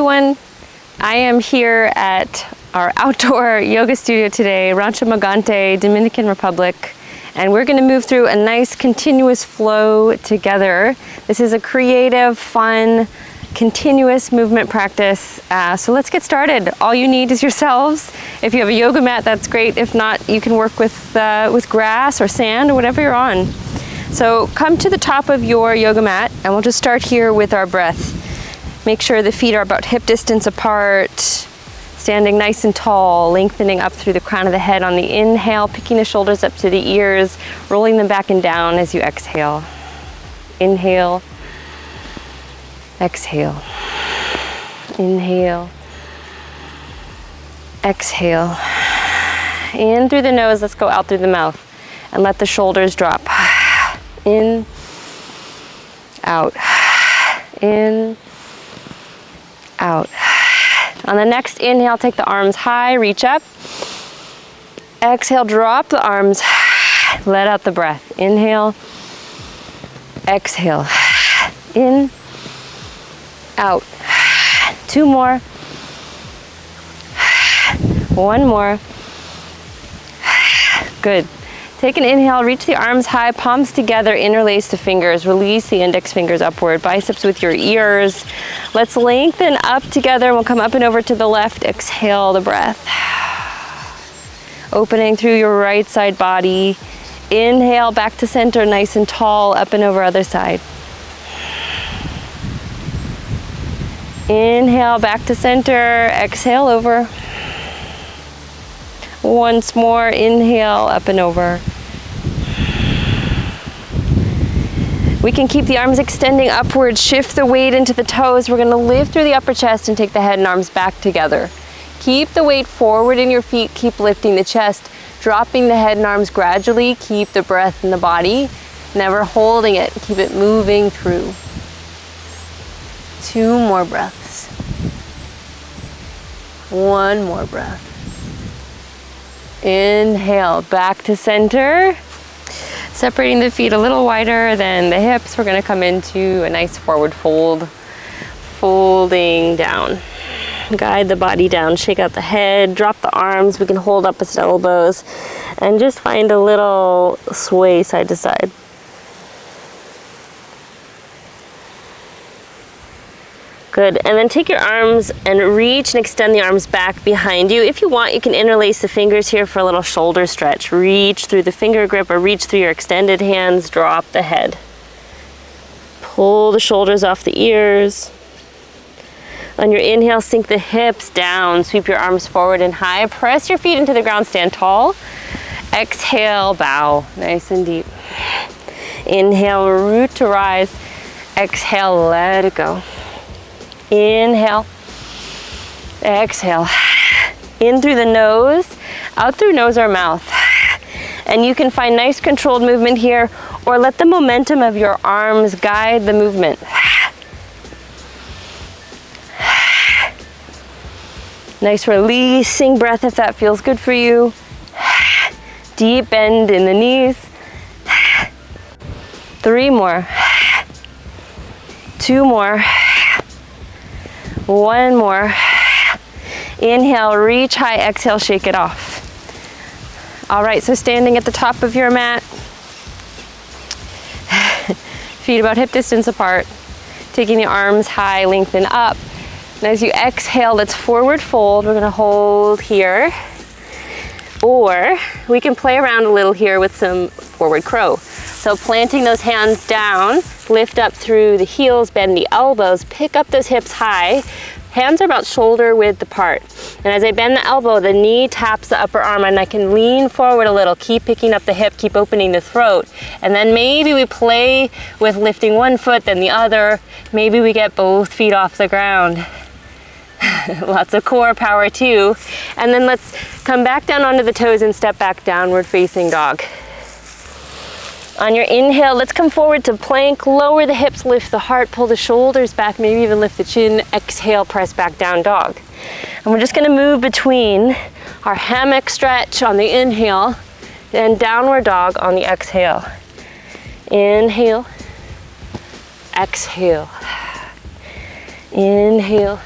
everyone. I am here at our outdoor yoga studio today, Rancho Magante, Dominican Republic, and we're going to move through a nice continuous flow together. This is a creative, fun, continuous movement practice. So let's get started. All you need is yourselves. If you have a yoga mat, that's great. If not, you can work with grass or sand or whatever you're on. So come to the top of your yoga mat, and we'll just start here with our breath. Make sure the feet are about hip distance apart, standing nice and tall, lengthening up through the crown of the head on the inhale, picking the shoulders up to the ears, rolling them back and down as you exhale. Inhale, exhale, inhale, exhale. In through the nose, let's go out through the mouth and let the shoulders drop. In, out, in, out. On the next inhale, take the arms high, reach up. Exhale, drop the arms, let out the breath. Inhale, exhale, in, out. Two more. One more. Good. Take an inhale, reach the arms high, palms together, interlace the fingers, release the index fingers upward, biceps with your ears. Let's lengthen up together, and we'll come up and over to the left. Exhale the breath. Opening through your right side body. Inhale, back to center, nice and tall, up and over other side. Inhale, back to center, exhale over. Once more, inhale, up and over. We can keep the arms extending upward, shift the weight into the toes. We're gonna lift through the upper chest and take the head and arms back together. Keep the weight forward in your feet, keep lifting the chest, dropping the head and arms gradually, keep the breath in the body, never holding it, keep it moving through. Two more breaths. One more breath. Inhale, back to center. Separating the feet a little wider than the hips, we're gonna come into a nice forward fold, folding down. Guide the body down, shake out the head, drop the arms, we can hold up at elbows, and just find a little sway side to side. Good, and then take your arms and reach and extend the arms back behind you. If you want, you can interlace the fingers here for a little shoulder stretch. Reach through the finger grip or reach through your extended hands, drop the head. Pull the shoulders off the ears. On your inhale, sink the hips down, sweep your arms forward and high. Press your feet into the ground, stand tall. Exhale, bow, nice and deep. Inhale, root to rise. Exhale, let it go. Inhale, exhale, in through the nose, out through nose or mouth. And you can find nice controlled movement here, or let the momentum of your arms guide the movement. Nice releasing breath if that feels good for you. Deep bend in the knees. Three more. Two more. One more. Inhale, reach high, exhale, shake it off. All right, so standing at the top of your mat, feet about hip distance apart, taking the arms high, lengthen up. And as you exhale, let's forward fold. We're gonna hold here. Or we can play around a little here with some forward crow. So planting those hands down, lift up through the heels, bend the elbows, pick up those hips high. Hands are about shoulder width apart. And as I bend the elbow, the knee taps the upper arm, and I can lean forward a little, keep picking up the hip, keep opening the throat. And then maybe we play with lifting one foot, then the other. Maybe we get both feet off the ground. Lots of core power too. And then let's come back down onto the toes and step back, downward facing dog. On your inhale, let's come forward to plank, lower the hips, lift the heart, pull the shoulders back, maybe even lift the chin. Exhale, press back down dog. And we're just gonna move between our hammock stretch on the inhale and downward dog on the exhale. Inhale, exhale, inhale,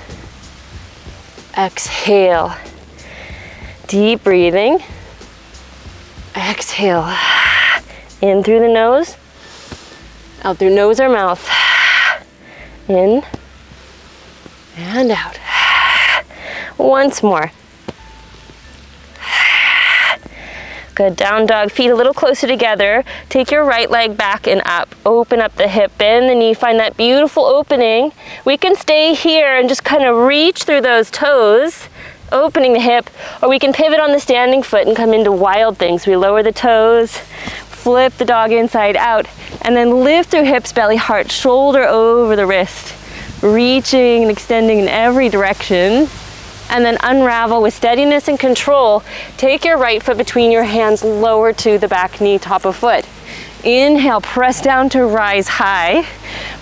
Exhale. Deep breathing. Exhale. In through the nose, out through nose or mouth. In and out. Once more. Good, down dog, feet a little closer together. Take your right leg back and up. Open up the hip, bend the knee, find that beautiful opening. We can stay here and just kind of reach through those toes, opening the hip, or we can pivot on the standing foot and come into wild things. We lower the toes, flip the dog inside out, and then lift through hips, belly, heart, shoulder over the wrist, reaching and extending in every direction. And then unravel with steadiness and control. Take your right foot between your hands, lower to the back knee, top of foot. Inhale, press down to rise high.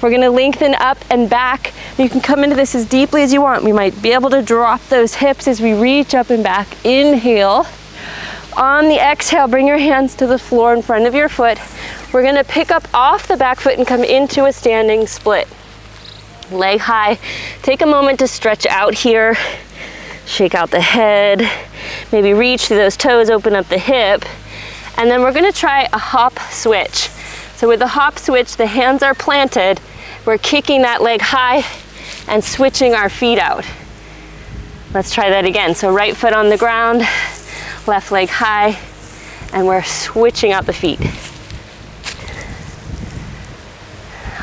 We're gonna lengthen up and back. You can come into this as deeply as you want. We might be able to drop those hips as we reach up and back. Inhale. On the exhale, bring your hands to the floor in front of your foot. We're gonna pick up off the back foot and come into a standing split. Leg high. Take a moment to stretch out here. Shake out the head, maybe reach through those toes, open up the hip, and then we're gonna try a hop switch. So with the hop switch, the hands are planted, we're kicking that leg high and switching our feet out. Let's try that again. So right foot on the ground, left leg high, and we're switching out the feet.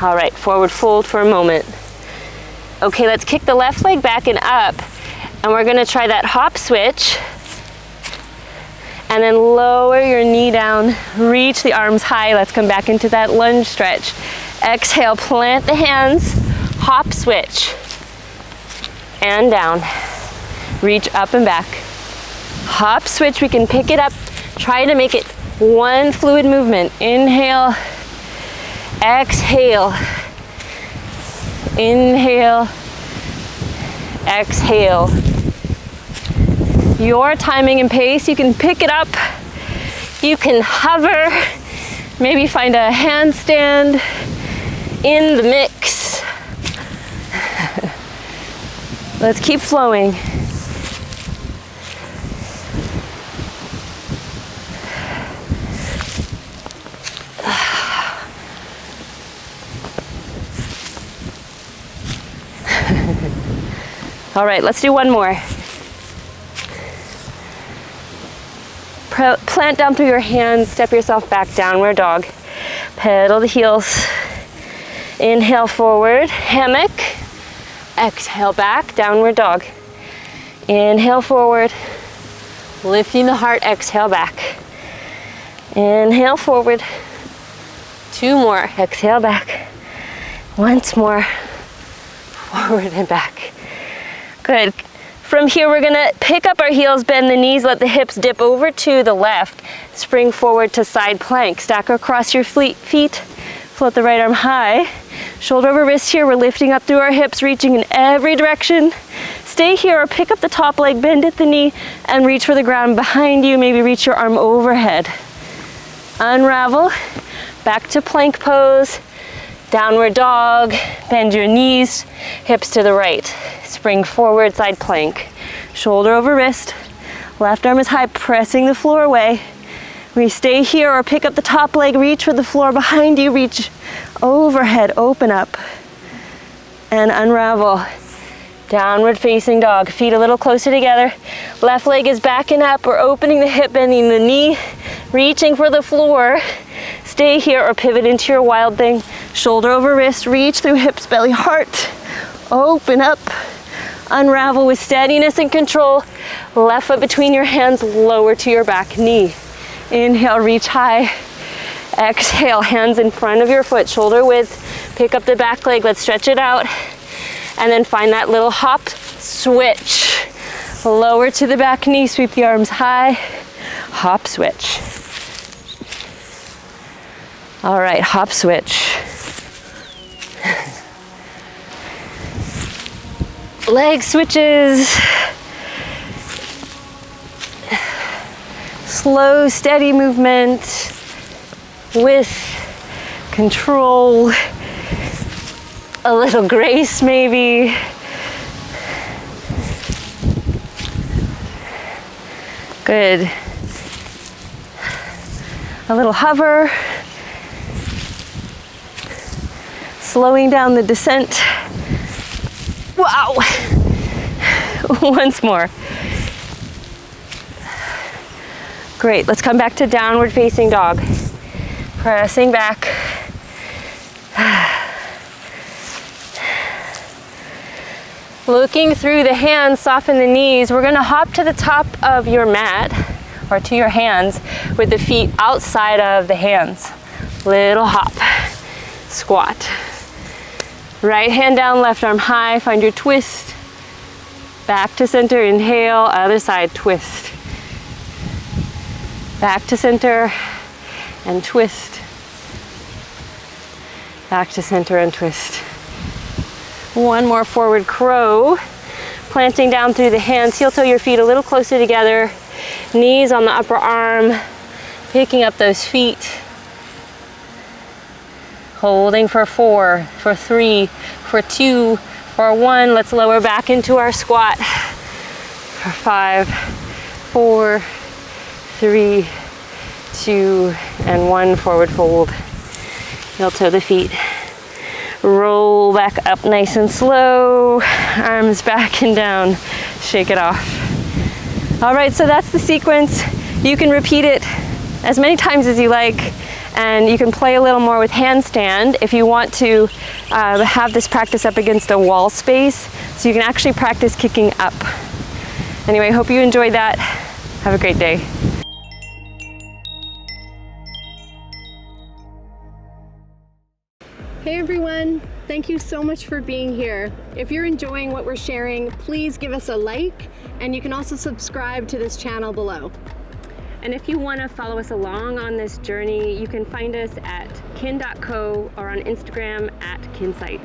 All right, forward fold for a moment. Okay, let's kick the left leg back and up. And we're gonna try that hop switch. And then lower your knee down, reach the arms high. Let's come back into that lunge stretch. Exhale, plant the hands, hop switch. And down. Reach up and back. Hop switch, we can pick it up. Try to make it one fluid movement. Inhale, exhale. Inhale, exhale. Your timing and pace, you can pick it up, you can hover, maybe find a handstand in the mix. Let's keep flowing. All right, let's do one more. Plant down through your hands, step yourself back, downward dog. Pedal the heels. Inhale forward, hammock. Exhale back, downward dog. Inhale forward, lifting the heart, exhale back. Inhale forward. Two more, exhale back. Once more, forward and back. Good. From here, we're gonna pick up our heels, bend the knees, let the hips dip over to the left. Spring forward to side plank. Stack across your feet. Float the right arm high. Shoulder over wrist here. We're lifting up through our hips, reaching in every direction. Stay here or pick up the top leg, bend at the knee, and reach for the ground behind you. Maybe reach your arm overhead. Unravel. Back to plank pose. Downward dog. Bend your knees, hips to the right. Spring forward, side plank. Shoulder over wrist. Left arm is high, pressing the floor away. We stay here or pick up the top leg, reach for the floor behind you, reach overhead, open up. And unravel. Downward facing dog. Feet a little closer together. Left leg is backing up. We're opening the hip, bending the knee, reaching for the floor. Stay here or pivot into your wild thing. Shoulder over wrist, reach through hips, belly, heart. Open up. Unravel with steadiness and control. Left foot between your hands, lower to your back knee. Inhale, reach high. Exhale, hands in front of your foot, shoulder width. Pick up the back leg, let's stretch it out. And then find that little hop switch. Lower to the back knee, sweep the arms high. Hop switch. All right, hop switch. Leg switches. Slow, steady movement with control, a little grace maybe. Good. A little hover. Slowing down the descent. Wow. Once more. Great, let's come back to downward facing dog. Pressing back. Looking through the hands, soften the knees. We're gonna hop to the top of your mat or to your hands with the feet outside of the hands. Little hop, squat. Right hand down, left arm high, find your twist. Back to center, inhale, other side, twist. Back to center and twist. Back to center and twist. One more forward crow. Planting down through the hands, heel toe your feet a little closer together. Knees on the upper arm, picking up those feet. Holding for 4, for 3, for 2, for 1. Let's lower back into our squat. For 5, 4, 3, 2, and 1. Forward fold. Heel toe the feet. Roll back up nice and slow. Arms back and down. Shake it off. All right, so that's the sequence. You can repeat it as many times as you like, and you can play a little more with handstand if you want to have this practice up against a wall space, so you can actually practice kicking up. Anyway, hope you enjoyed that. Have a great day. Hey everyone, thank you so much for being here. If you're enjoying what we're sharing, please give us a like, and you can also subscribe to this channel below. And if you want to follow us along on this journey, you can find us at kin.co or on Instagram at kinsight.